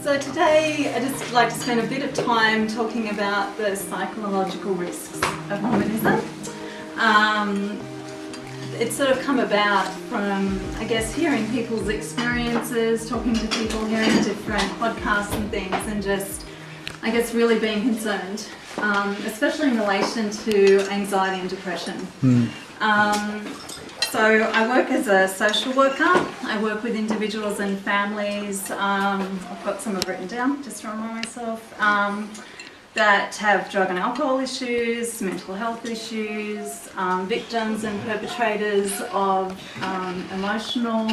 So today I just like to spend a bit of time talking about the psychological risks of Mormonism. It's sort of come about from, I guess, hearing people's experiences, talking to people, hearing different podcasts and things, and just, I guess, really being concerned, especially in relation to anxiety and depression. So I work as a social worker. I work with individuals and families. I've got some I've written down just to remind myself, that have drug and alcohol issues, mental health issues, victims and perpetrators of emotional,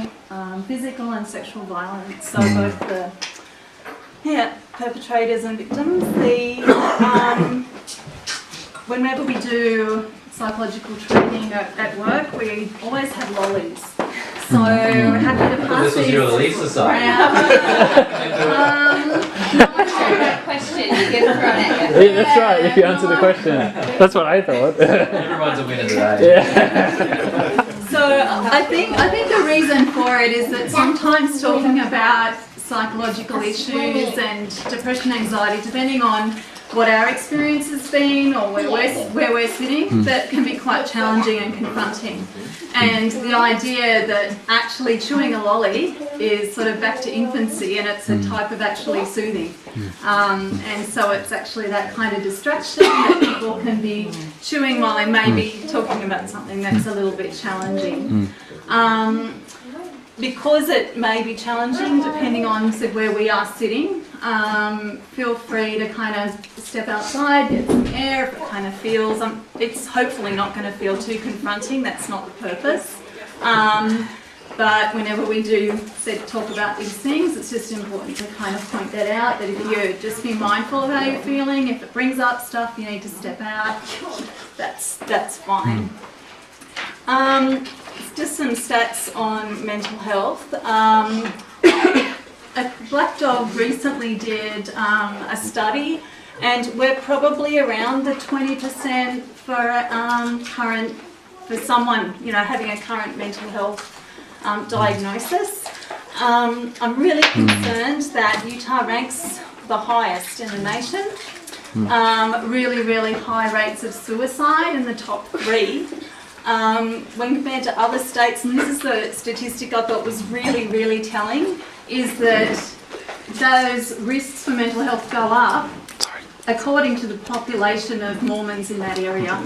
physical and sexual violence. So both the perpetrators and victims. Whenever we do psychological training at work, we always have lollies. So happy to pass this was your Relief Society. Question you get thrown at you. Yeah, that's right, if you answer the question. That's what I thought. Everyone's a winner today. Yeah. So I think the reason for it is that sometimes talking about psychological issues and depression, anxiety, depending on what our experience has been or where we're sitting, that can be quite challenging and confronting. And the idea that actually chewing a lolly is sort of back to infancy, and it's a type of actually soothing. And so it's actually that kind of distraction that people can be chewing while they may be talking about something that's a little bit challenging. Because it may be challenging depending on where we are sitting, feel free to kind of step outside, get some air if it kind of feels, it's hopefully not going to feel too confronting, that's not the purpose. But whenever we do talk about these things, it's just important to kind of point that out, that if you just be mindful of how you're feeling, if it brings up stuff you need to step out, that's fine. Just some stats on mental health. A Black Dog recently did a study, and we're probably around the 20% for someone, having a current mental health diagnosis. I'm really concerned that Utah ranks the highest in the nation. Really, really high rates of suicide in the top 3. When compared to other states, and this is the statistic I thought was really, really telling, is that those risks for mental health go up according to the population of Mormons in that area.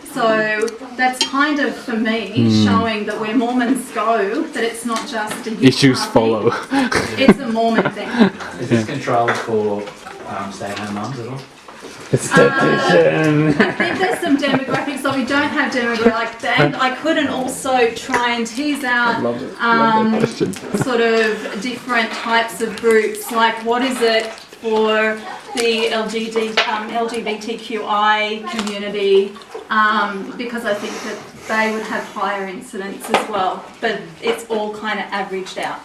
So that's kind of, for me, showing that where Mormons go, that it's not just a Issues follow. It's a Mormon thing. Is this controlled for stay-at-home mums at all? Statistician. I think there's some demographics, so we don't have demographics, and I couldn't also try and tease out sort of different types of groups, like what is it for the LGBTQI community, because I think that they would have higher incidence as well, but it's all kind of averaged out.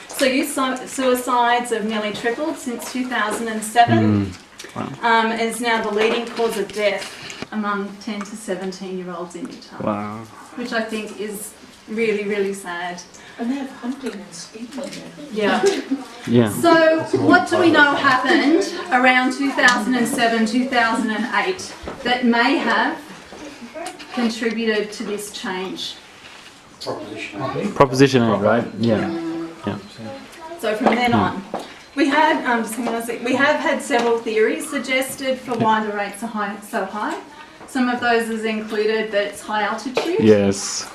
So youth suicides have nearly tripled since 2007. Wow. Is now the leading cause of death among 10 to 17-year-olds in Utah. Wow. Which I think is really, really sad. And they have hunting and speeding. Yeah. Yeah. So what do we know happened around 2007, 2008 that may have contributed to this change? Proposition 8, right? Yeah. Yeah. So from then on, we have had several theories suggested for why the rates are so high. Some of those has included that it's high altitude. Yes.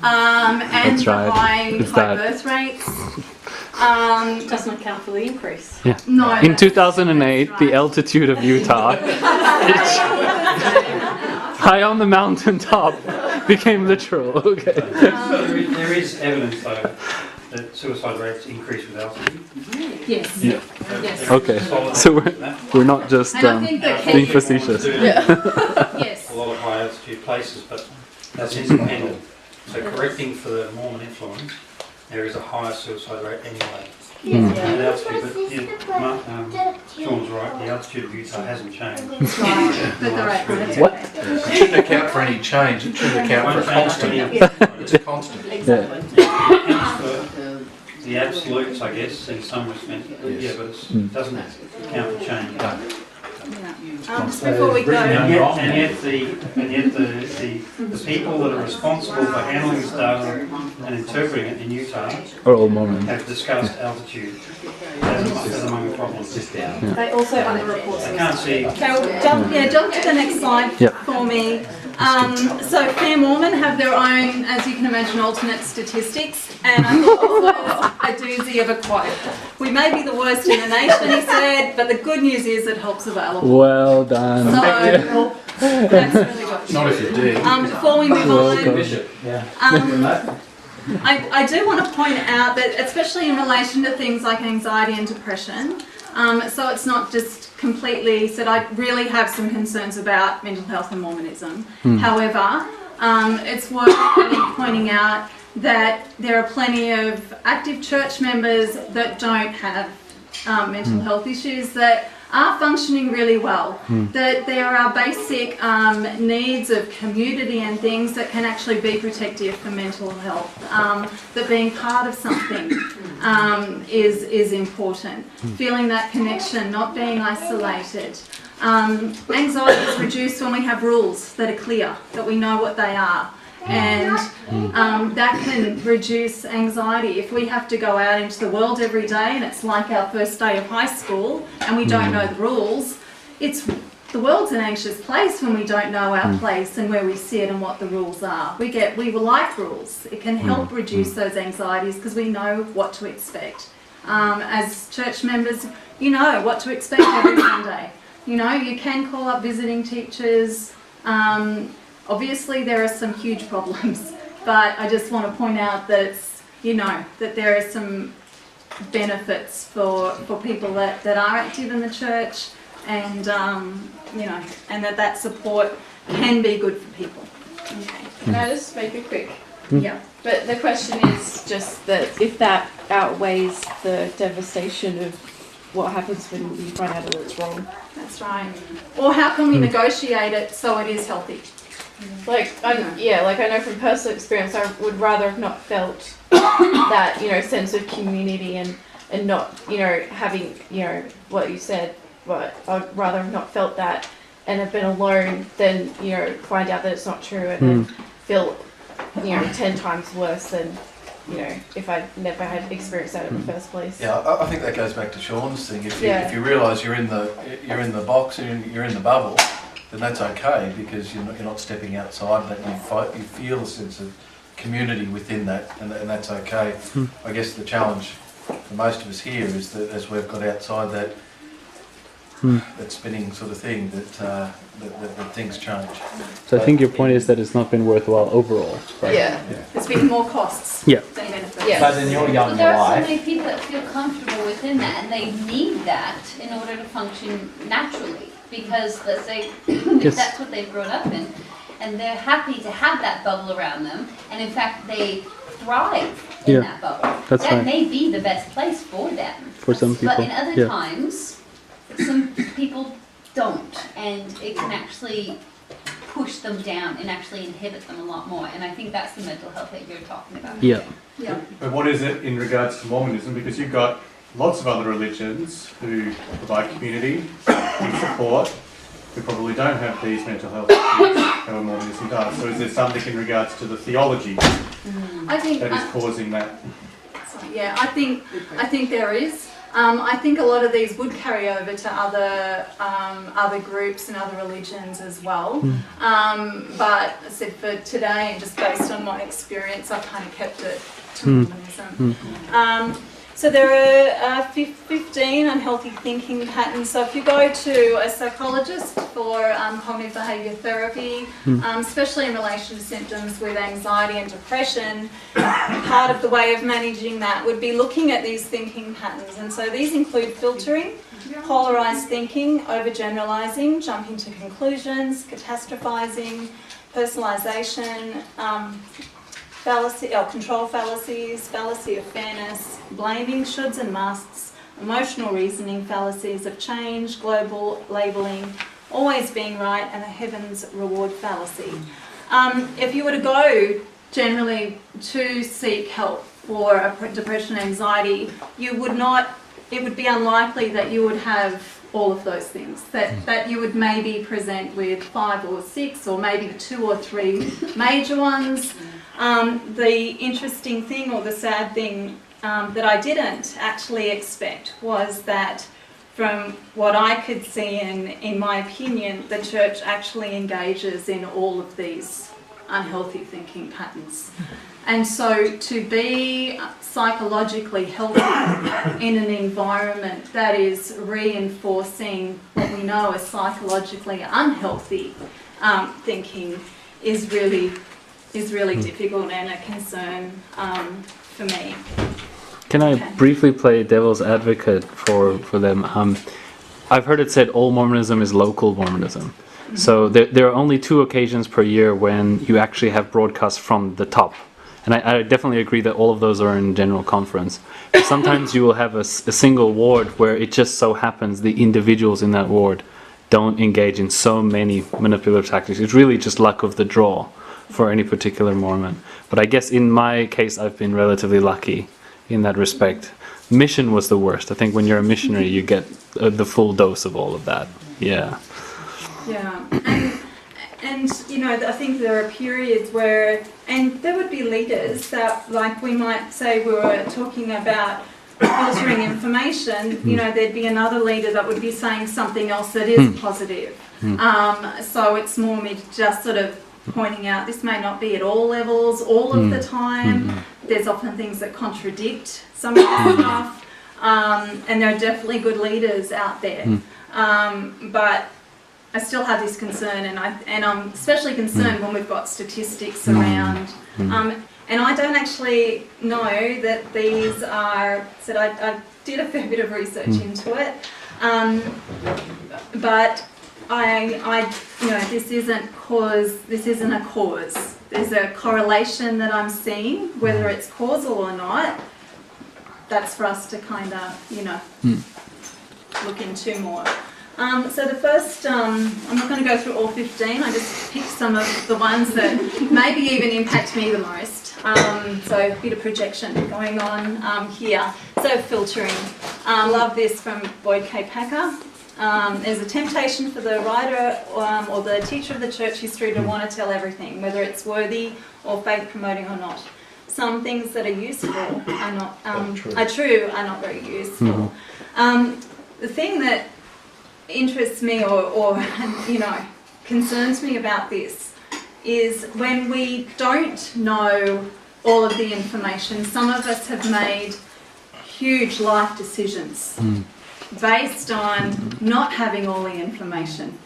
And That's right. high It's that. birth rates. Doesn't account for the increase. Yeah. No. In 2008, the altitude of Utah, high on the mountaintop, became literal. Okay. There is evidence, though, that suicide rates increase with altitude. Yes. Yeah. Yes. Okay. So we're not just And I think the being key- facetious. Yes. A lot of high altitude places, but that's independent. So correcting for the Mormon influence, there is a higher suicide rate anyway. And the altitude, but Shawn's right, the altitude of Utah hasn't changed. Right. But the rates are What? It shouldn't account for any change, it should account for a constant. It's a constant. Yeah. Hence the absolutes, I guess, in some respect. Yeah, but it doesn't count for change. Just before we go, And yet the people that are responsible for handling this data and interpreting it in Utah Or all Mormon. have discussed altitude as among the problems. Just down. They also underreport. I can't see. so jump to the next slide Yep. for me. So Fair Mormon have their own, as you can imagine, alternate statistics, and I thought this was a doozy of a quote. We may be the worst in the nation, he said, but the good news is it helps available. Well done. So that's really good. Not if you do. Before we move on, Bishop, yeah. I do want to point out that, especially in relation to things like anxiety and depression, so it's not just completely said, I really have some concerns about mental health and Mormonism. However, it's worth pointing out that there are plenty of active church members that don't have mental health issues that are functioning really well, that there are basic needs of community and things that can actually be protective for mental health, that being part of something is important, feeling that connection, not being isolated. Anxiety is reduced when we have rules that are clear, that we know what they are. And that can reduce anxiety. If we have to go out into the world every day and it's like our first day of high school and we don't know the rules, the world's an anxious place when we don't know our place and where we sit and what the rules are. We like rules. It can help reduce those anxieties because we know what to expect. As church members, you know what to expect every Sunday. You know, you can call up visiting teachers. Obviously, there are some huge problems, but I just want to point out that that there are some benefits for people that are active in the church, and and that support can be good for people. Okay. Can I just make it quick? Yeah. But the question is just that if that outweighs the devastation of what happens when you find out that it's wrong. That's right. Or how can we negotiate it so it is healthy? I know from personal experience, I would rather have not felt that, sense of community and not, having, what you said, but I'd rather have not felt that and have been alone than, find out that it's not true and then feel, 10 times worse than, if I never had experienced that in the first place. Yeah, I think that goes back to Shawn's thing. If you realise you're in the box and you're in the bubble, then that's okay because you're not stepping outside that. You feel a sense of community within that, and that's okay. I guess the challenge for most of us here is that as we've got outside that spinning sort of thing, that things change. So I think your point is that it's not been worthwhile overall, right? Yeah. There's been more costs Yeah. than benefits. Yeah. But in your young But there are so life, many people that feel comfortable within that and they need that in order to function naturally. Because let's say if that's what they've grown up in and they're happy to have that bubble around them and in fact they thrive in that bubble. That's that right. may be the best place for them. For some people. But in other times some people don't and it can actually push them down and actually inhibit them a lot more, and I think that's the mental health that you're talking about. Yeah. But what is it in regards to Mormonism? Because you've got lots of other religions who provide community and support who probably don't have these mental health issues, however Mormonism does. So is there something in regards to the theology I think that is causing that? Yeah, I think there is. I think a lot of these would carry over to other groups and other religions as well. But I said for today, and just based on my experience, I've kind of kept it to Mormonism. So there are 15 unhealthy thinking patterns. So if you go to a psychologist for cognitive behaviour therapy, especially in relation to symptoms with anxiety and depression, part of the way of managing that would be looking at these thinking patterns. And so these include filtering, polarised thinking, overgeneralising, jumping to conclusions, catastrophizing, personalisation, control fallacies, fallacy of fairness, blaming, shoulds and musts, emotional reasoning fallacies of change, global labelling, always being right, and the heavens reward fallacy. If you were to go generally to seek help for depression and anxiety, you would not, it would be unlikely that you would have all of those things, that you would maybe present with 5 or 6 or maybe 2 or 3 major ones. The interesting thing, or the sad thing, that I didn't actually expect was that from what I could see, in my opinion, the church actually engages in all of these unhealthy thinking patterns. And so to be psychologically healthy in an environment that is reinforcing what we know as psychologically unhealthy thinking is really difficult and a concern for me. Can I briefly play devil's advocate for them? I've heard it said all Mormonism is local Mormonism. So there are only 2 occasions per year when you actually have broadcasts from the top. And I definitely agree that all of those are in general conference. But sometimes you will have a single ward where it just so happens the individuals in that ward don't engage in so many manipulative tactics. It's really just luck of the draw for any particular Mormon. But I guess in my case, I've been relatively lucky in that respect. Mission was the worst. I think when you're a missionary, you get the full dose of all of that. Yeah. Yeah. And you know, I think there are periods where, and there would be leaders that, like we might say, we were talking about filtering information, you know, there'd be another leader that would be saying something else that is positive. So it's more me just sort of pointing out this may not be at all levels all of the time. There's often things that contradict some of the stuff, and there are definitely good leaders out there. But I still have this concern, and I'm especially concerned when we've got statistics around. And I don't actually know that these are. So I did a fair bit of research into it, but I you know, this isn't a cause. There's a correlation that I'm seeing, whether it's causal or not. That's for us to kind of, you know, look into more. So the first, I'm not going to go through all 15, I just picked some of the ones that maybe even impact me the most. So a bit of projection going on here. So filtering. Love this from Boyd K. Packer. There's a temptation for the writer or the teacher of the church history to want to tell everything, whether it's worthy or faith promoting or not. Some things that are useful are not, are true, are not very useful. The thing that interests me or you know, concerns me about this is when we don't know all of the information. Some of us have made huge life decisions based on not having all the information,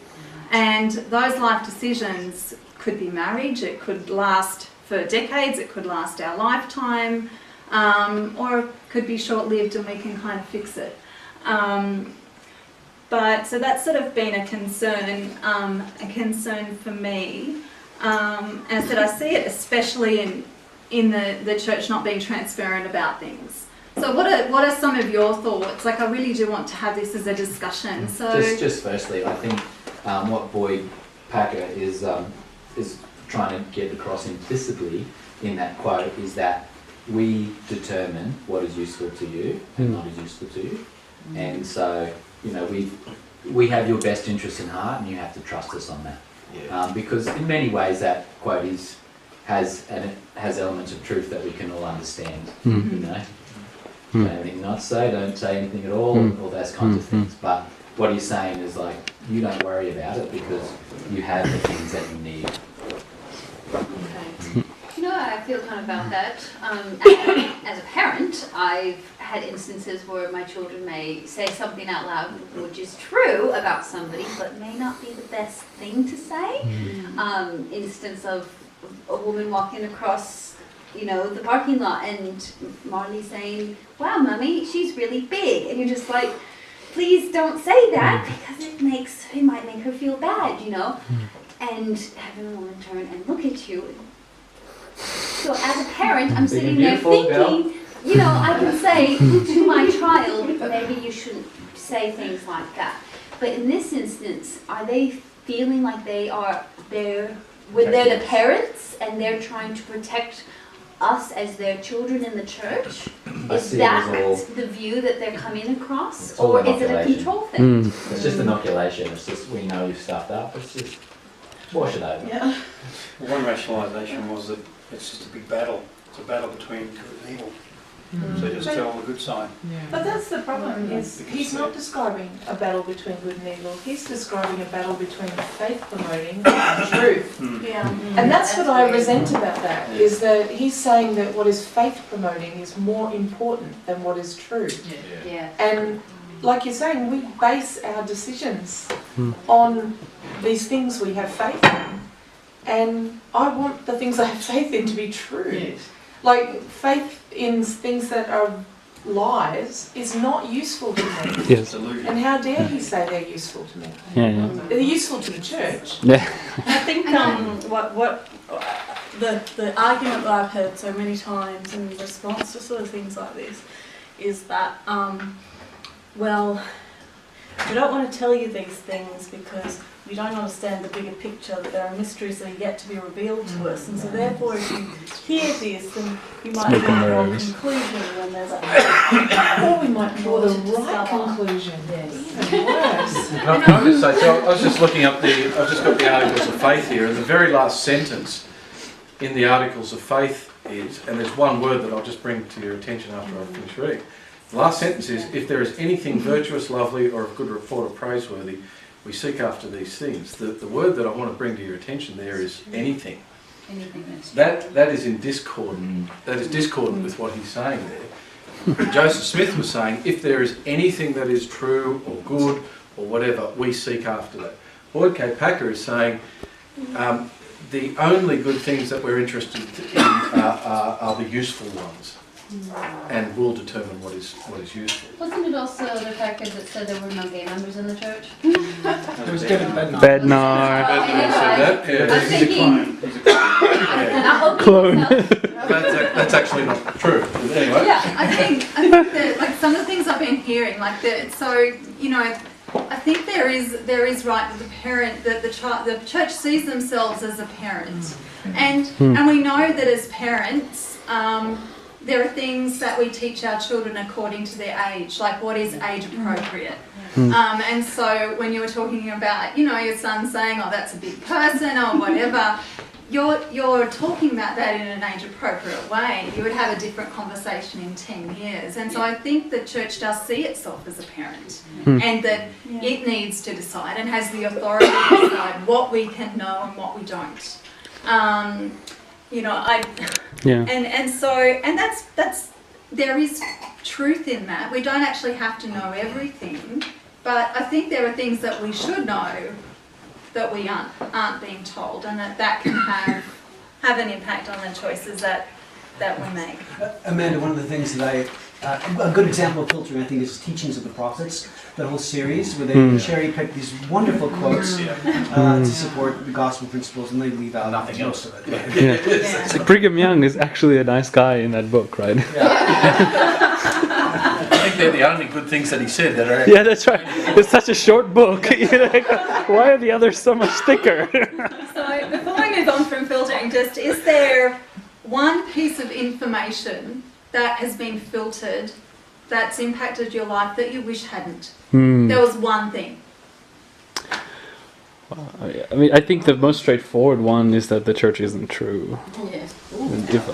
and those life decisions could be marriage, it could last for decades, it could last our lifetime, or it could be short-lived and we can kind of fix it. But so that's sort of been a concern for me. And I said I see it especially in the church not being transparent about things. So what are some of your thoughts? Like, I really do want to have this as a discussion. So just firstly, I think what Boyd Packer is trying to get across implicitly in that quote is that we determine what is useful to you and not is useful to you, and so, you know, we have your best interest in heart, and you have to trust us on that. Yeah. Because in many ways that quote has elements of truth that we can all understand. You know, don't have anything not to say, don't say anything at all those kinds of things. But what he's saying is, like, you don't worry about it because you have the things that you need. Okay. You know, I feel kind of about that. As a parent, I've had instances where my children may say something out loud which is true about somebody, but may not be the best thing to say. Instance of a woman walking across, you know, the parking lot, and Marley saying, "Wow, Mummy, she's really big," and you're just like, "Please don't say that because it might make her feel bad," you know. And having a woman turn and look at you. So as a parent, I'm sitting there thinking, you know, I can say to my child, maybe you shouldn't say things like that. But in this instance, are they feeling like they're the parents and they're trying to protect us as their children in the church? I Is see it as that all- the view that they're coming across? It's all Or is it a inoculation. control thing? Mm. It's just inoculation. It's just we know you've stuffed up. It's just wash it over. Yeah. One rationalisation was that it's just a big battle. It's a battle between good and evil. So just tell the good side. But that's the problem, is he's not describing a battle between good and evil. He's describing a battle between faith promoting and truth. Yeah. And that's what I resent about that, is that he's saying that what is faith promoting is more important than what is true. Yeah. And like you're saying, we base our decisions on these things we have faith in. And I want the things I have faith in to be true. Like, faith in things that are lies is not useful to me. Yes. And how dare he say they're useful to me? Yeah, yeah. They're useful to the church. Yeah. I think what the argument that I've heard so many times in response to sort of things like this is that well, we don't want to tell you these things because we don't understand the bigger picture, that there are mysteries that are yet to be revealed to us, and so therefore if you hear this, then you might Make draw them the wrong nervous. conclusion when there's a Or we might draw the More to right discover. conclusion. Even worse. Can I just say, so I was just looking up I've just got the Articles of Faith here, and the very last sentence in the Articles of Faith is, and there's one word that I'll just bring to your attention after I finish reading. The last sentence is, if there is anything virtuous, lovely, or of good report or praiseworthy, we seek after these things. The word that I want to bring to your attention there is anything. Anything that's That is in discordant. That is discordant with what he's saying there. Joseph Smith was saying, if there is anything that is true or good or whatever, we seek after that. Boyd K. Packer is saying, the only good things that we're interested in are the useful ones, and will determine what is useful. Wasn't it also the fact that said there were no gay members in the church? It was David Bednar. Bednar. Bednar said that. Yeah. I'm He's a thinking, clone. He's a clone. I hope Clone. That's actually not true. But anyway. Yeah, I think that like some of the things I've been hearing, like that. So you know, I think there is right that the parent, that the church sees themselves as a parent, and we know that as parents, there are things that we teach our children according to their age, like what is age appropriate. And so when you were talking about, you know, your son saying, "Oh, that's a big person," or whatever. You're talking about that in an age-appropriate way. You would have a different conversation in 10 years. And so I think the church does see itself as a parent and that it needs to decide and has the authority to decide what we can know and what we don't. You know, and that's there is truth in that. We don't actually have to know everything, but I think there are things that we should know that we aren't being told, and that can have an impact on the choices that we make. Amanda, one of the things that a good example of filtering, I think, is Teachings of the Prophets, the whole series, where they cherry pick these wonderful quotes to support the gospel principles, and they leave out Nothing most else. of it. Yeah. It's like Brigham Young is actually a nice guy in that book, right? I think they're the only good things that he said that are. Yeah, that's right. It's such a short book. You're like, why are the others so much thicker? So before I move on from filtering, just is there one piece of information that has been filtered that's impacted your life that you wish hadn't? There was one thing. I mean, I think the most straightforward one is that the church isn't true. Yes.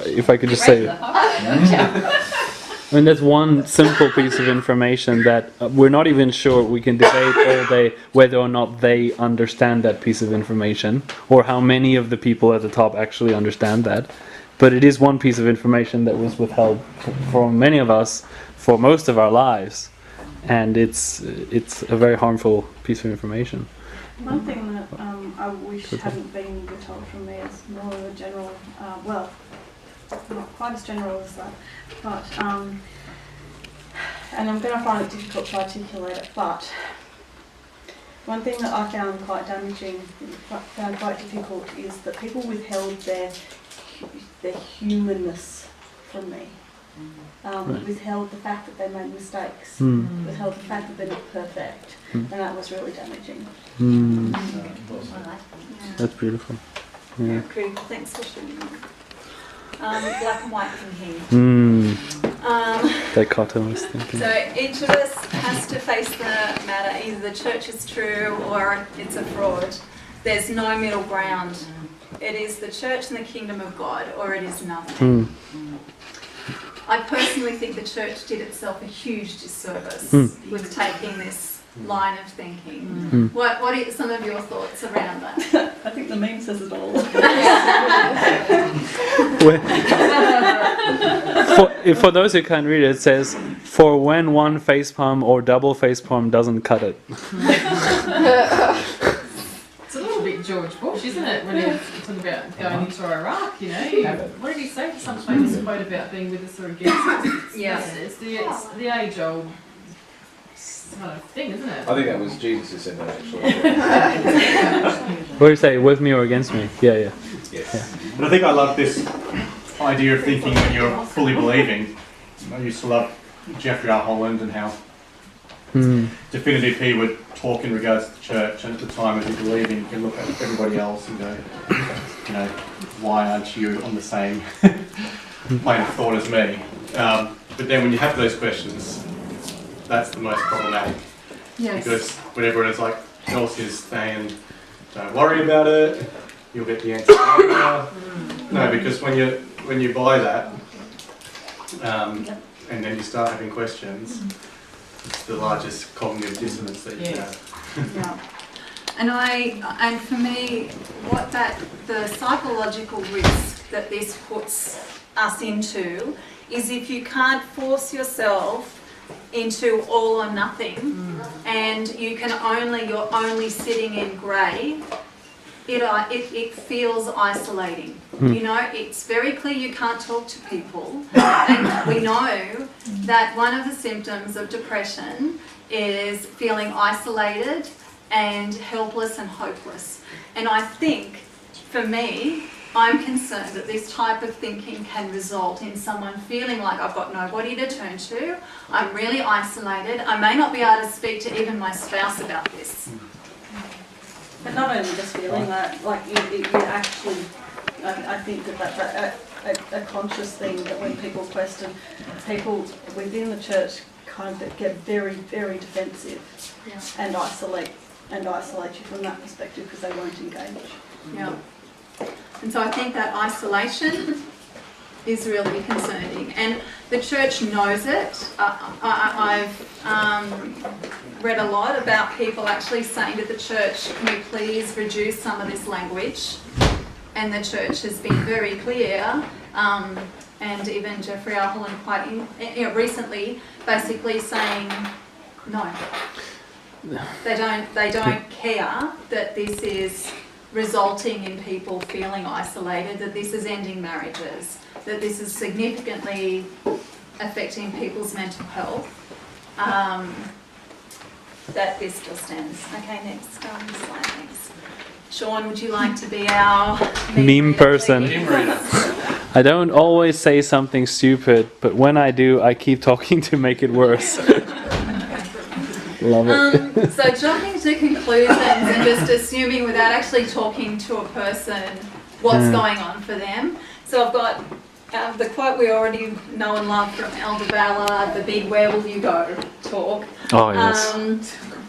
If I could just say it. I mean, that's one simple piece of information that we're not even sure. We can debate all day whether or not they understand that piece of information, or how many of the people at the top actually understand that. But it is one piece of information that was withheld from many of us for most of our lives, and it's a very harmful piece of information. One thing that I wish hadn't been withheld from me is more of a general, well, not quite as general as that, but, and I'm going to find it difficult to articulate it, but one thing that I found quite damaging, found quite difficult, is that people withheld their humanness from me. Withheld the fact that they made mistakes, withheld the fact that they're not perfect, and that was really damaging. That's beautiful. Yeah. Great. Thanks for sharing that. black and white thinking. Dichotomous thinking. So each of us has to face the matter, either the church is true or it's a fraud. There's no middle ground. It is the church and the kingdom of God, or it is nothing. I personally think the church did itself a huge disservice with taking this line of thinking. What are some of your thoughts around that? I think the meme says it all. For those who can't read it, it says, "For when one facepalm or double facepalm doesn't cut it." It's a little bit George Bush, isn't it? When he's talking about going into Iraq, you know. What did he say? Some famous quote about being with us or against us. It's the age-old kind of thing, isn't it? I think that was Jesus who said that, actually. What do you say? With me or against me? Yeah. But I think I love this idea of thinking when you're fully believing. I used to love Jeffrey R. Holland and how definitive he would talk in regards to the church, and at the time of you believing, you can look at everybody else and go, you know, why aren't you on the same plane of thought as me? But then when you have those questions, that's the most problematic. Yes. Because when everyone is like, else is saying, don't worry about it, you'll get the answer later. No, because when you buy that, and then you start having questions, it's the largest cognitive dissonance that you can have. And for me, the psychological risk that this puts us into is if you can't force yourself into all or nothing, and you're only sitting in grey, it feels isolating. You know, it's very clear you can't talk to people, and we know that one of the symptoms of depression is feeling isolated and helpless and hopeless. And I think, for me, I'm concerned that this type of thinking can result in someone feeling like I've got nobody to turn to, I'm really isolated, I may not be able to speak to even my spouse about this. But not only just feeling that, like you actually, I think that's a conscious thing, that when people question, people within the church kind of get very, very defensive and isolate you from that perspective because they won't engage. Yeah. And so I think that isolation is really concerning, and the church knows it. I've read a lot about people actually saying to the church, can we please reduce some of this language? And the church has been very clear, and even Jeffrey R. Holland quite recently basically saying no. They don't care that this is resulting in people feeling isolated, that this is ending marriages, that this is significantly affecting people's mental health, that this just ends. Okay, next slide, thanks. Shawn, would you like to be our meme person? I don't always say something stupid, but when I do, I keep talking to make it worse. Love it. So jumping to conclusions and just assuming without actually talking to a person what's going on for them. So I've got the quote we already know and love from Elder Ballard, the big "where will you go" talk. Oh yes.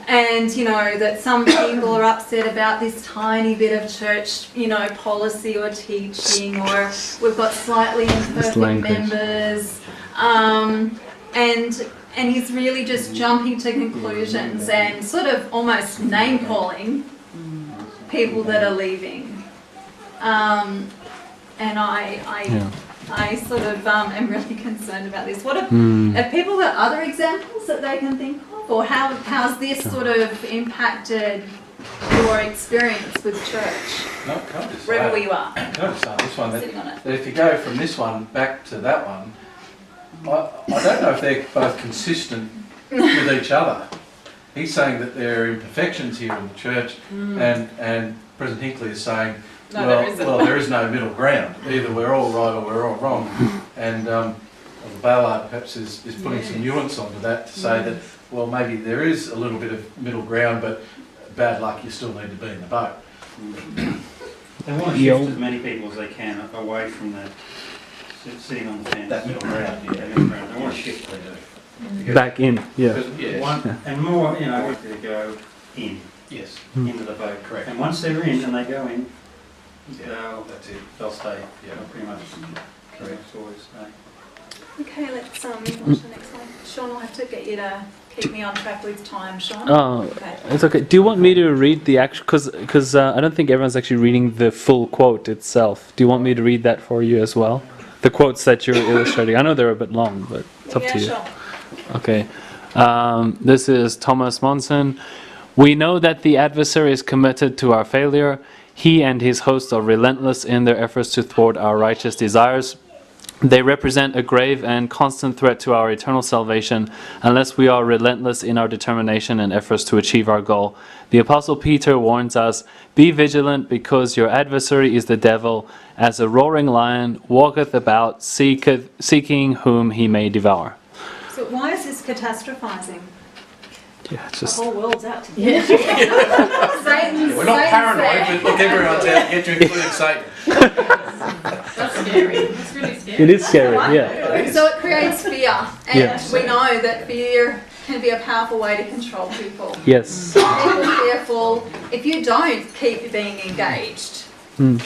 And you know that some people are upset about this tiny bit of church, you know, policy or teaching, or we've got slightly imperfect members, and he's really just jumping to conclusions and sort of almost name calling people that are leaving. And I sort of am really concerned about this. What have people got other examples that they can think of, or how's this sort of impacted your experience with church? No, can I just wherever you are. Can I just say this one? Sitting on it. That if you go from this one back to that one, I don't know if they're both consistent with each other. He's saying that there are imperfections here in the church, and President Hinckley is saying, there is no middle ground. Either we're all right or we're all wrong. And Ballard perhaps is putting some nuance onto that to say that, well, maybe there is a little bit of middle ground, but bad luck, you still need to be in the boat. They want to shift as many people as they can away from that sitting on the fence. That middle ground, yeah. That middle ground, they want to shift, they do. Because- Back in, yeah. because- yeah. And more, you know, they go in, Yes, into the boat. correct. And once they're in and they go in, Yeah, that's it. they'll stay, Yeah. they'll pretty much, Correct. always stay. Okay, let's move on to the next one. Shawn, I'll have to get you to keep me on track with time, Shawn. Oh, Okay. it's okay. Do you want me to read the actual? Because I don't think everyone's actually reading the full quote itself. Do you want me to read that for you as well? The quotes that you're illustrating. I know they're a bit long, but it's up Yeah, to you. sure. Okay. This is Thomas Monson. We know that the adversary is committed to our failure. He and his hosts are relentless in their efforts to thwart our righteous desires. They represent a grave and constant threat to our eternal salvation unless we are relentless in our determination and efforts to achieve our goal. The Apostle Peter warns us, "Be vigilant, because your adversary is the devil, as a roaring lion, walketh about, seeking whom he may devour." So why is this catastrophizing? Yeah, it's The just... whole world's out to Yeah. get you. Satan, We're not Satan paranoid, said- but look, everyone's out to get you, including Satan. That's scary. That's really scary. It is scary, yeah. So it creates fear, and Yes. we know that fear can be a powerful way to control people. Yes. People fearful. If you don't keep being engaged,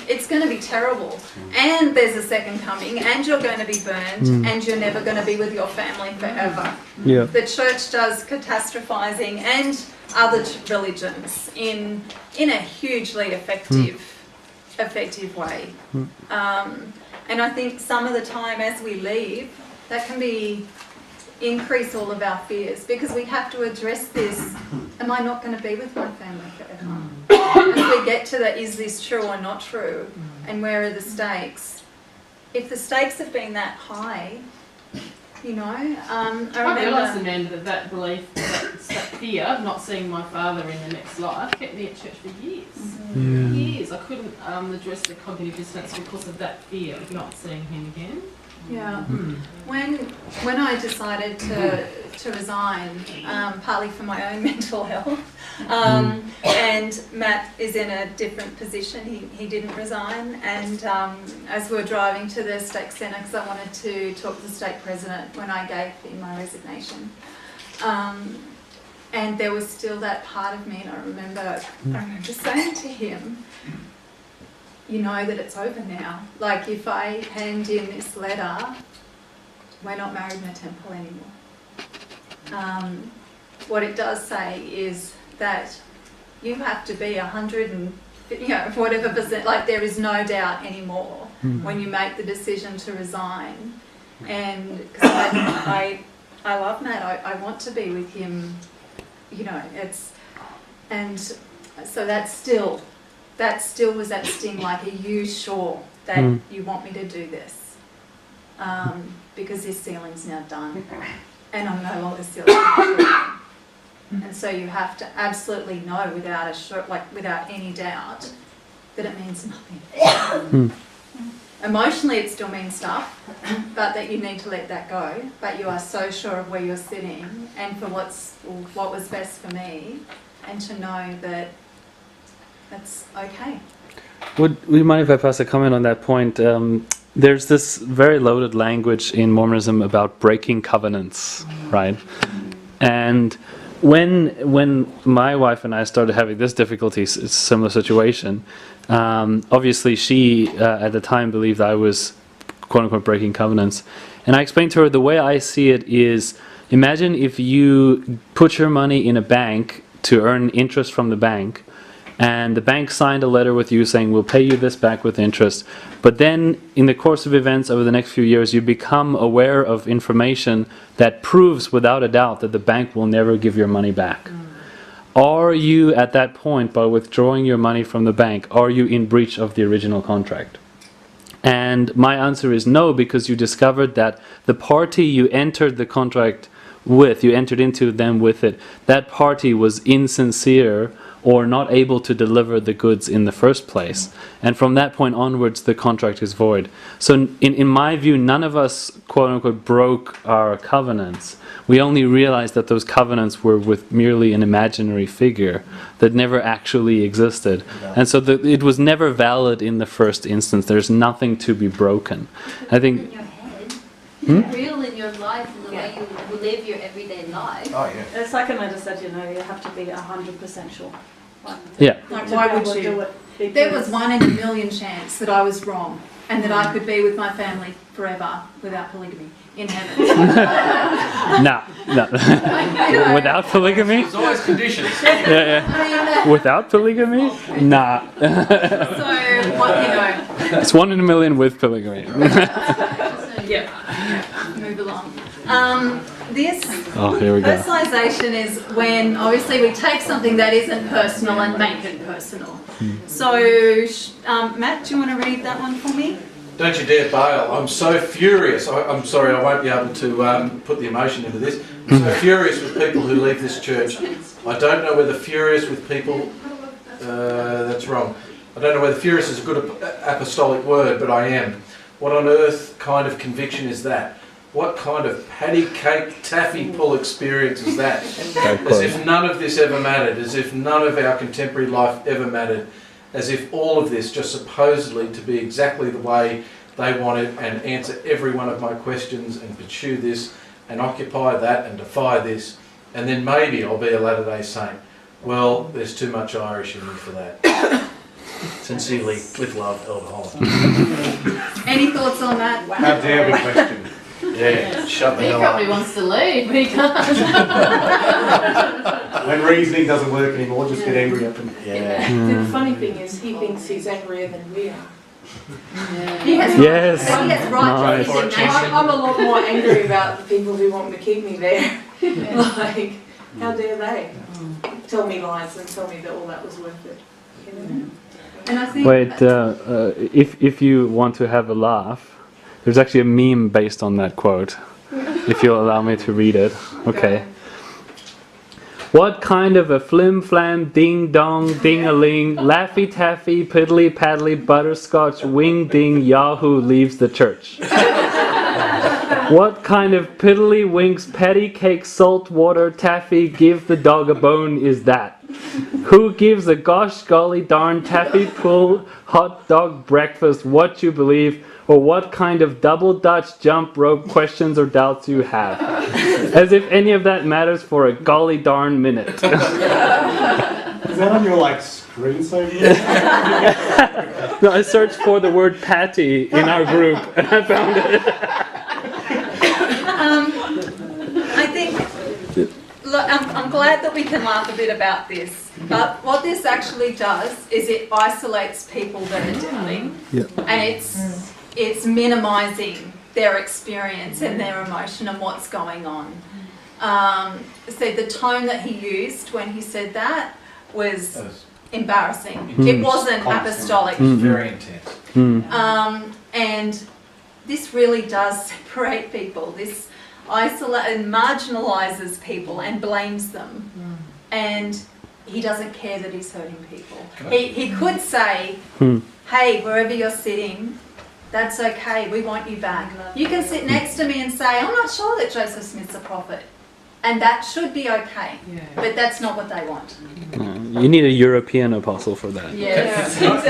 it's going to be terrible. And there's a second coming, and you're going to be burned, and you're never going to be with your family forever. Yeah. The church does catastrophizing and other religions in a hugely effective way. And I think some of the time as we leave, that can be increase all of our fears, because we have to address this. Am I not going to be with my family forever? As we get to the, is this true or not true? And where are the stakes? If the stakes have been that high, you know, I I realised, remember... Amanda, that belief, that fear of not seeing my father in the next life kept me at church for years. Years. I couldn't address the cognitive dissonance because of that fear of not seeing him again. Yeah. When I decided to resign, partly for my own mental health, and Matt is in a different position. He didn't resign, and as we were driving to the stake centre, because I wanted to talk to the stake president when I gave him my resignation, and there was still that part of me, and I remember saying to him, you know that it's over now. Like, if I hand in this letter, we're not married in a temple anymore. What it does say is that you have to be 100 and, you know, whatever percent, like there is no doubt anymore when you make the decision to resign. And because I love Matt, I want to be with him, you know, and so that still was that sting, like, are you sure that you want me to do this? Because this ceiling's now done, and I'm no longer sealing. And so you have to absolutely know without any doubt that it means nothing. Emotionally, it still means stuff, but that you need to let that go. But you are so sure of where you're sitting, and for what was best for me, and to know that that's okay. Would you mind if I pass a comment on that point? There's this very loaded language in Mormonism about breaking covenants, right? And when my wife and I started having this difficulty, it's a similar situation. Obviously, she at the time believed I was quote unquote breaking covenants, and I explained to her the way I see it is: imagine if you put your money in a bank to earn interest from the bank, and the bank signed a letter with you saying we'll pay you this back with interest, but then in the course of events over the next few years you become aware of information that proves without a doubt that the bank will never give your money back. Are you at that point, by withdrawing your money from the bank, are you in breach of the original contract? And my answer is no, because you discovered that the party you entered the contract with, you entered into them with it, that party was insincere or not able to deliver the goods in the first place. And from that point onwards, the contract is void. So in my view, none of us, quote unquote, broke our covenants. We only realized that those covenants were with merely an imaginary figure that never actually existed. And so it was never valid in the first instance. There's nothing to be broken. I think... In your head, it's real in your life and the way you live your everyday life. Oh, yeah. It's like Amanda said, you know, you have to be 100% sure. Yeah. Like, To why be able would to you? do it, There was because- 1 in a million chance that I was wrong and that I could be with my family forever without polygamy in heaven. No. Without polygamy? There's always conditions. Yeah. Without polygamy? Nah. So, what, you know, It's 1 in a million with polygamy. move along. This Oh, here we go. personalisation is when obviously we take something that isn't personal and make it personal. So, Matt, do you want to read that one for me? Don't you dare bail. I'm so furious. I'm sorry, I won't be able to put the emotion into this. I'm so furious with people who leave this church. I don't know whether furious with people... that's wrong. I don't know whether furious is a good apostolic word, but I am. What on earth kind of conviction is that? What kind of patty cake taffy pull experience is that? As if none of this ever mattered, as if none of our contemporary life ever mattered, as if all of this just supposedly to be exactly the way they want it and answer every one of my questions and pursue this and occupy that and defy this, and then maybe I'll be a Latter-day Saint. Well, there's too much Irish in me for that. Sincerely, with love, Elder Holland. Any thoughts on that? How dare we question? Yeah, shut the He hell probably up. wants to leave, but he can't. When reasoning doesn't work anymore, just get angry at them. Yeah. The funny thing is, he thinks he's angrier than we are. He has Yes. He has right Nice. to indignation. I'm a lot more angry about the people who want to keep me there. Like, how dare they tell me lies and tell me that all that was worth it? You know? And I think Wait, if you want to have a laugh, there's actually a meme based on that quote. If you'll allow me to read it. Okay. What kind of a flim flam ding dong ding a ling laffy taffy piddly paddly butterscotch wing ding yahoo leaves the church? What kind of piddly winks patty cake salt water taffy give the dog a bone is that? Who gives a gosh golly darn taffy pull hot dog breakfast what you believe, or what kind of double Dutch jump rope questions or doubts you have? As if any of that matters for a golly darn minute. Is that on your like screensaver? No, I searched for the word patty in our group and I found it. I think, look, I'm glad that we can laugh a bit about this, but what this actually does is it isolates people that are doubting, and it's minimising their experience and their emotion and what's going on. So the tone that he used when he said that was embarrassing. It wasn't apostolic. Very intense. And this really does separate people. This isolates and marginalises people and blames them. And he doesn't care that he's hurting people. He could say, hey, wherever you're sitting, that's okay, we want you back. You can sit next to me and say, I'm not sure that Joseph Smith's a prophet. And that should be okay. But that's not what they want. You need a European apostle for that. Yes, Can I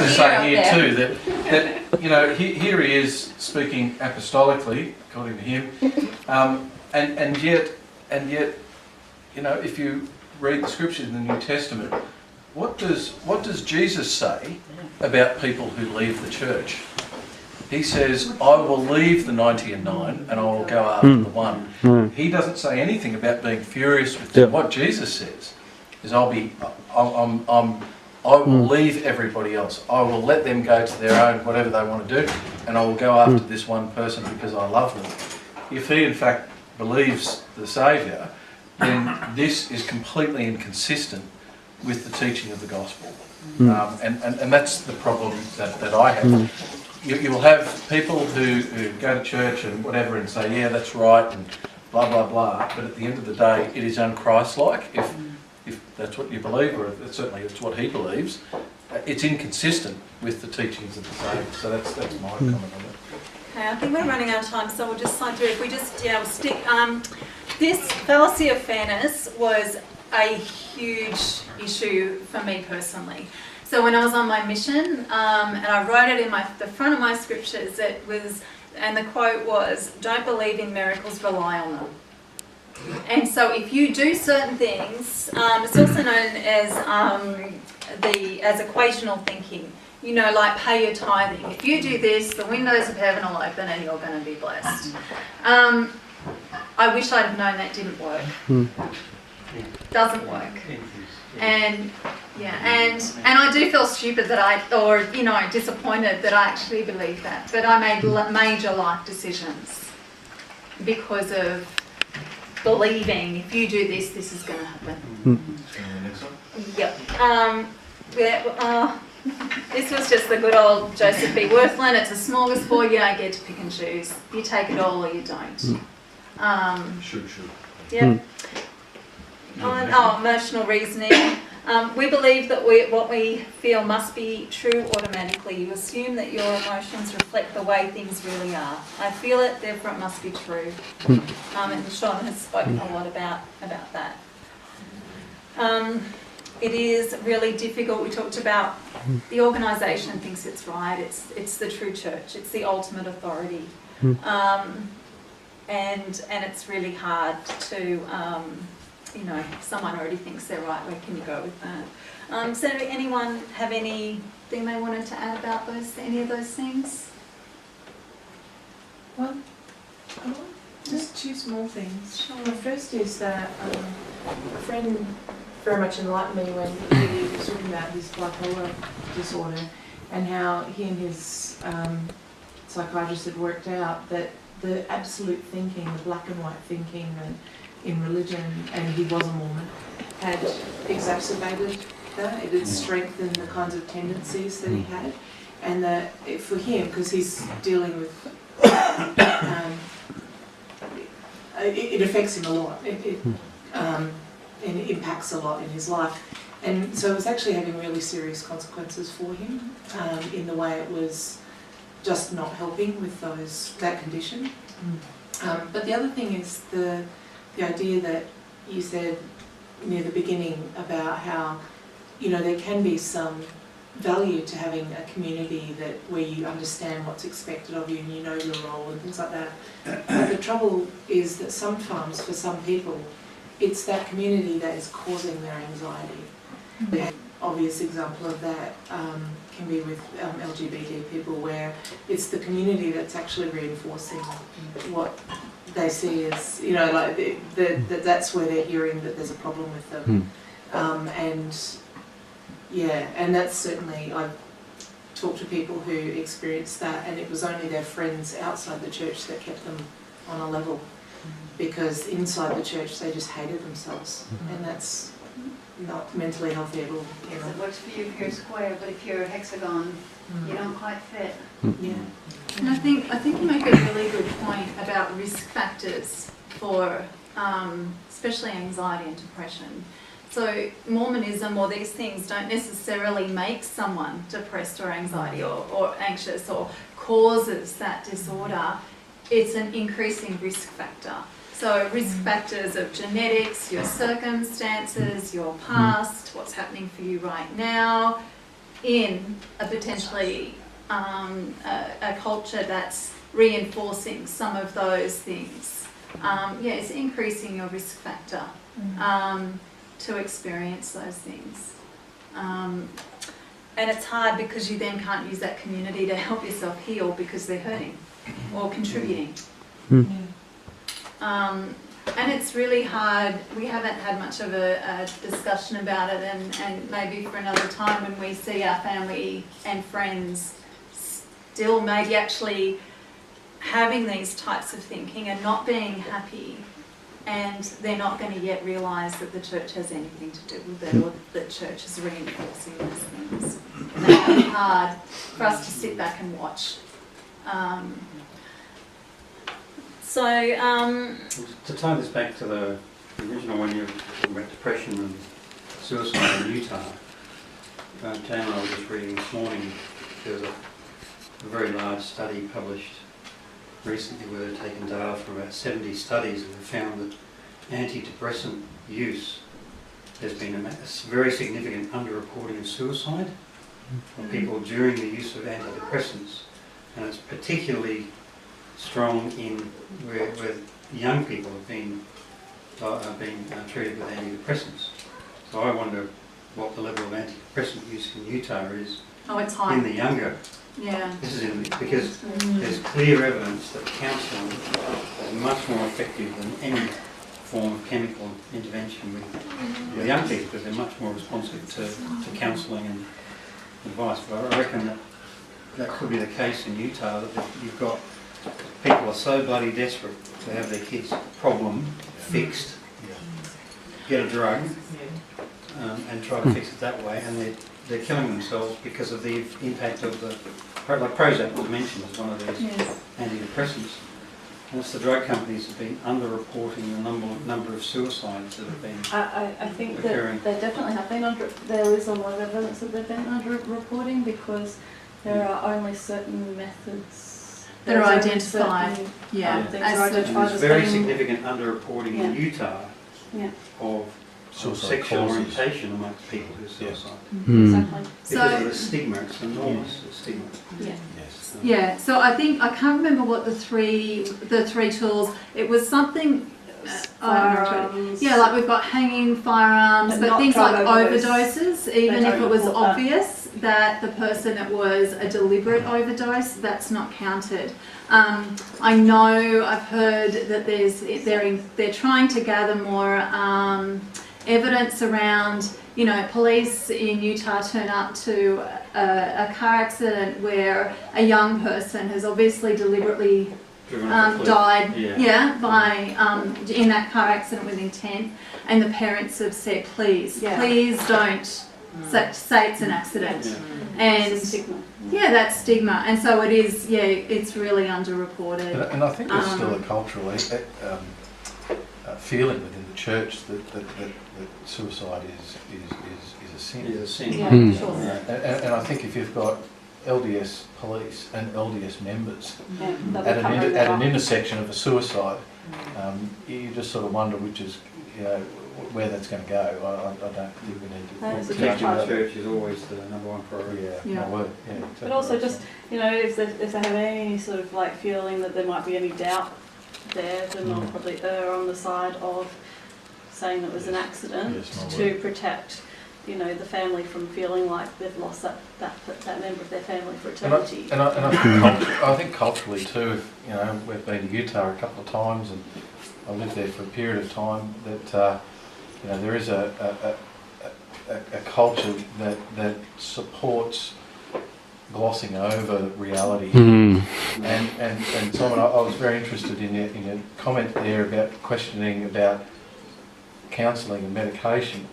just say here too that you know here he is speaking apostolically according to him, and yet you know if you read the scriptures in the New Testament, what does Jesus say about people who leave the church? He says, I will leave the 99 and I will go after the one. He doesn't say anything about being furious with them. What Jesus says is, I will leave everybody else. I will let them go to their own, whatever they want to do, and I will go after this one person because I love them. If he in fact believes the Saviour, then this is completely inconsistent with the teaching of the gospel. And that's the problem that I have. You will have people who go to church and whatever and say, yeah, that's right, and blah, blah, blah. But at the end of the day, it is un-Christ-like if that's what you believe, or if certainly it's what he believes, it's inconsistent with the teachings of the faith. So that's my comment on it. Okay, I think we're running out of time, so we'll just slide through. If we just, we'll stick. This fallacy of fairness was a huge issue for me personally. So when I was on my mission, and I wrote it in the front of my scriptures, it was, and the quote was, "Don't believe in miracles, rely on them." And so if you do certain things, it's also known as equational thinking. You know, like pay your tithing. If you do this, the windows of heaven will open and you're going to be blessed. I wish I'd have known that didn't work. Doesn't work. And I do feel stupid disappointed that I actually believed that. But I made major life decisions because of believing if you do this, this is going to happen. Yep. This was just the good old Joseph B. Worthland. It's a smorgasbord. You don't get to pick and choose. You take it all or you don't. Sure. Yeah. Emotional reasoning. We believe that what we feel must be true automatically. You assume that your emotions reflect the way things really are. I feel it, therefore it must be true. And Shawn has spoken a lot about that. It is really difficult. We talked about the organisation thinks it's right. It's the true church. It's the ultimate authority. And it's really hard to, if someone already thinks they're right, where can you go with that? So anyone have anything they wanted to add about any of those things? Well, just two small things. Sure. The first is that a friend very much enlightened me when he was talking about his bipolar disorder and how he and his psychiatrist had worked out that the absolute thinking, the black and white thinking in religion, and he was a Mormon, had exacerbated that. It had strengthened the kinds of tendencies that he had. And that for him, because he's dealing with, it affects him a lot. And it impacts a lot in his life. And so it was actually having really serious consequences for him in the way it was just not helping with that condition. But the other thing is the idea that you said near the beginning about how, there can be some value to having a community where you understand what's expected of you and you know your role and things like that. But the trouble is that sometimes for some people, it's that community that is causing their anxiety. The obvious example of that can be with LGBT people, where it's the community that's actually reinforcing what they see as, that's where they're hearing that there's a problem with them. And that's certainly, I've talked to people who experienced that, and it was only their friends outside the church that kept them on a level. Because inside the church they just hated themselves, and that's not mentally healthy at all. It works for you if you're a square, but if you're a hexagon, you don't quite fit. Yeah. And I think you make a really good point about risk factors for especially anxiety and depression. So Mormonism or these things don't necessarily make someone depressed or anxiety or anxious or causes that disorder. It's an increasing risk factor. So risk factors of genetics, your circumstances, your past, what's happening for you right now, in a potentially a culture that's reinforcing some of those things. It's increasing your risk factor to experience those things. And it's hard because you then can't use that community to help yourself heal because they're hurting or contributing. And it's really hard. We haven't had much of a discussion about it, and maybe for another time when we see our family and friends still maybe actually having these types of thinking and not being happy, and they're not going to yet realise that the church has anything to do with it, or that the church is reinforcing those things. And it's hard for us to sit back and watch. To tie this back to the original one, you were talking about depression and suicide in Utah. Jane and I were just reading this morning, there was a very large study published recently where they've taken data from about 70 studies and found that antidepressant use, there's been a very significant underreporting of suicide of people during the use of antidepressants, and it's particularly strong in where young people have been treated with antidepressants. So I wonder what the level of antidepressant use in Utah is Oh, it's high. in the younger. Yeah. This is because there's clear evidence that counselling is much more effective than any form of chemical intervention with young people, because they're much more responsive to counselling and advice. But I reckon that could be the case in Utah, that you've got people are so bloody desperate to have their kids' problem fixed, get a drug and try to fix it that way, and they're killing themselves because of the impact of the, like Prozac was mentioned as one of these antidepressants. And it's the drug companies have been underreporting the number of suicides that have been I think occurring. that they definitely have been there is a lot of evidence that they've been underreporting, because there are only certain methods that are there's only identified. certain, Yeah. things As are the- identified There's as very being- significant underreporting in Utah of Suicide sexual causes. orientation amongst people who suicide. Exactly. Because of the stigma, it's enormous, the stigma. Yeah. Yes. Yeah, so I can't remember what the three tools, it was something, Firearms. yeah, like we've got hanging firearms, But but not things like drug overdose. overdoses, even They if don't it was report that. obvious that the person, it was a deliberate overdose, that's not counted. I know, I've heard that they're trying to gather more evidence around, you know, police in Utah turn up to a car accident where a young person has obviously deliberately Driven off a cliff. died, Yeah. by in that car accident with intent, and the parents have said, please don't say it's an accident, and It's a stigma. yeah, that's stigma, and so it is. Yeah, it's really underreported. And I think there's still a cultural feeling within the church that suicide is a sin. Is a sin. Yeah, Hmm. sure. And I think if you've got LDS police and LDS members Yeah, they'll be at covering an that up. intersection of a suicide, you just sort of wonder which is, you know, where that's going to go. I don't think we need to. No, it's a think Protecting the about it. church is always the number one priority. Yeah, my word. Yeah, But exactly also right. just, you know, if they have any sort of like feeling that there might be any doubt there, then they'll probably err on the side of saying it was an accident Yes, my to word. protect, you know, the family from feeling like they've lost that member of their family for And I eternity. I think culturally too, you know, we've been to Utah a couple of times and I lived there for a period of time, that you know, there is a culture that supports glossing over reality. And Simon, I was very interested in your comment there about questioning about counselling and medication.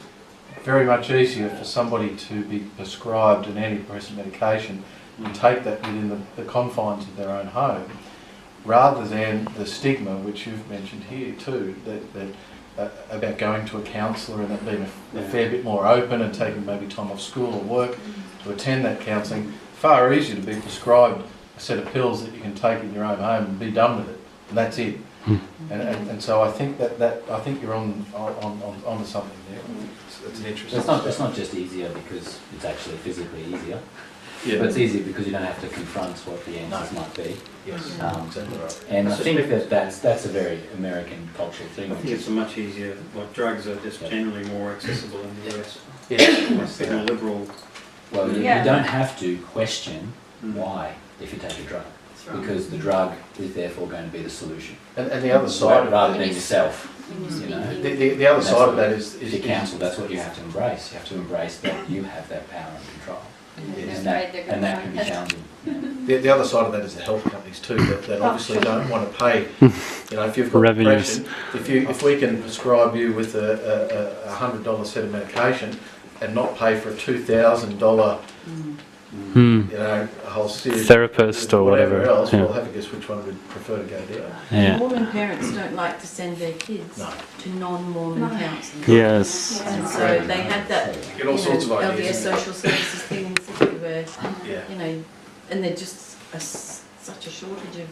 Very much easier for somebody to be prescribed an antidepressant medication and take that within the confines of their own home, rather than the stigma which you've mentioned here too, that about going to a counsellor and that being a fair bit more open and taking maybe time off school or work to attend that counselling. Far easier to be prescribed a set of pills that you can take in your own home and be done with it, and that's it. And so I think that I think you're on something there. It's an interesting. It's not just easier because it's actually physically easier. Yeah. But it's easier because you don't have to confront what the answers might be. Yes, exactly right. And I think that's a very American cultural thing. I think it's a much easier, like drugs are just generally more accessible in the US. Yeah. It's a bit more liberal. Well, you Yeah. don't have to question why if you take a drug, because the drug is therefore going to be the solution. And the other side of rather than yourself. You know, the other side of that is the council. That's what you have to embrace. You have to embrace that you have that power and control, Yes. and that can be challenging. The other side of that is the health companies too, that obviously don't want to pay. You know, if you've got Revenues. depression, if we can prescribe you with a $100 set of medication and not pay for a $2,000 you know, a whole series Therapist or whatever. else, Yeah. we'll have to guess which one we'd prefer to go down. Yeah. Mormon parents don't like to send their kids to non-Mormon counselling. Yes. And so they had that, Get all sorts of ideas. LDS social services thing in the city where, Yeah. you know, and they're just such a shortage of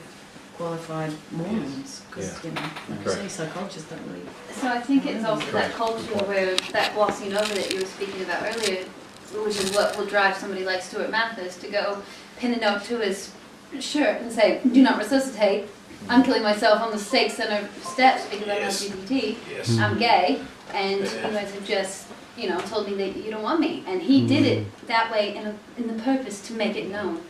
qualified Mormons because, you know, like you say, psychologists don't really. So I think it's also that culture where that glossing over that you were speaking about earlier, which is what will drive somebody like Stuart Mathis to go pin a note to his shirt and say, "Do not resuscitate. I'm killing myself on the stake center steps because I'm LGBT. Yes. I'm gay, and you guys have just, you know, told me that you don't want me." And he did it that way in the purpose to make it known.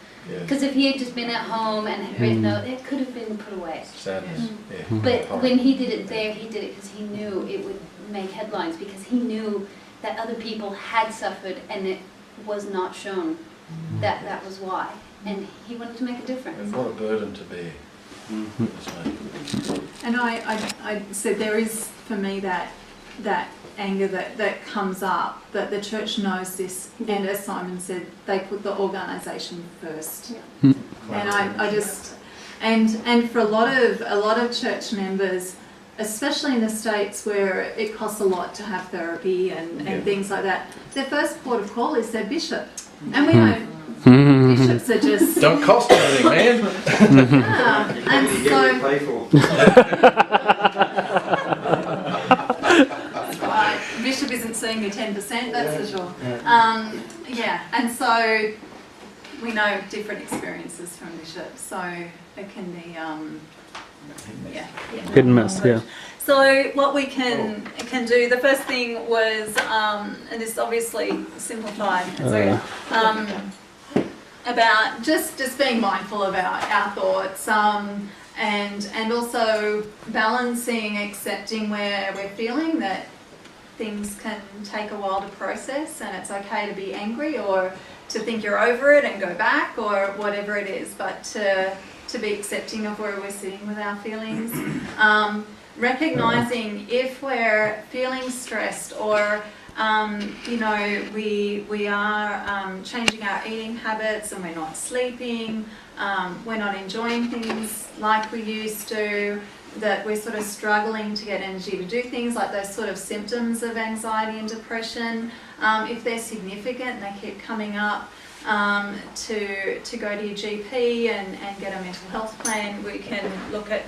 Because if he had just been at home and had written out, it could have been put away. Sadness. Yeah. But when he did it there, he did it because he knew it would make headlines, because he knew that other people had suffered and it was not shown that that was why. And he wanted to make a difference. And what a burden to bear. And I said there is for me that anger that comes up, that the church knows this, and as Simon said, they put the organisation first. And I just and for a lot of church members, especially in the States where it costs a lot to have therapy and things like that, their first port of call is their bishop. And we know bishops are just don't cost anything, man. and so Pay for. Bishop isn't seeing me 10%, that's for sure. And so we know different experiences from bishops, so it can be Hit and miss, yeah. So what we can do, the first thing was, and this is obviously simplified, about just being mindful about our thoughts, and also balancing, accepting where we're feeling that things can take a while to process, and it's okay to be angry or to think you're over it and go back or whatever it is, but to be accepting of where we're sitting with our feelings. Recognizing if we're feeling stressed or we are changing our eating habits and we're not sleeping, we're not enjoying things like we used to, that we're sort of struggling to get energy to do things, like those sort of symptoms of anxiety and depression, if they're significant and they keep coming up, to go to your GP and get a mental health plan. We can look at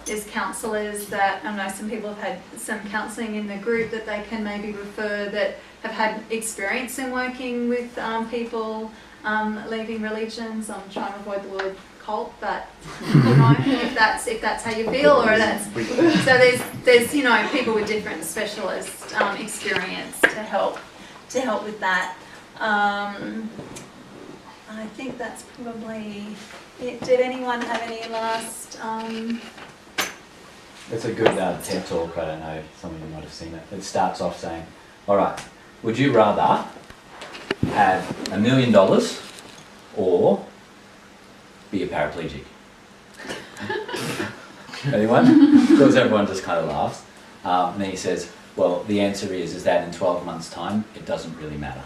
there's counsellors that, I know some people have had some counselling in the group that they can maybe refer that have had experience in working with people leaving religions. I'm trying to avoid the word cult, but if that's how you feel, or that's so there's people with different specialist experience to help with that. I think that's probably it. Did anyone have any last? It's a good TED talk. I don't know, some of you might have seen it. It starts off saying, "All right, would you rather have $1 million or be a paraplegic?" Anyone? Because everyone just kind of laughs. And then he says, "Well, the answer is that in 12 months' time, it doesn't really matter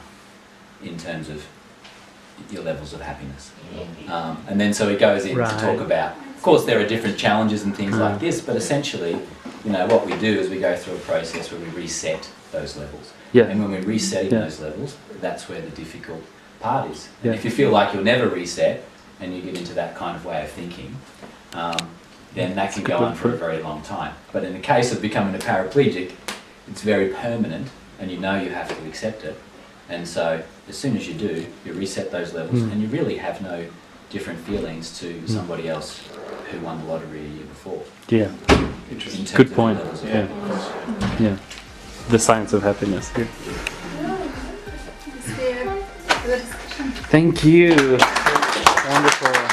in terms of your levels of happiness." And then so he goes in to talk about, of course, there are different challenges and things like this, but essentially, what we do is we go through a process where we reset those levels. Yeah. And when we're resetting those levels, that's where the difficult part is. Yeah. And if you feel like you'll never reset and you get into that kind of way of thinking, then that can go on for a very long time. But in the case of becoming a paraplegic, it's very permanent and you have to accept it. And so as soon as you do, you reset those levels and you really have no different feelings to somebody else who won the lottery a year before. Yeah. Good point. Yeah. The science of happiness. Yeah. Thank you. Wonderful.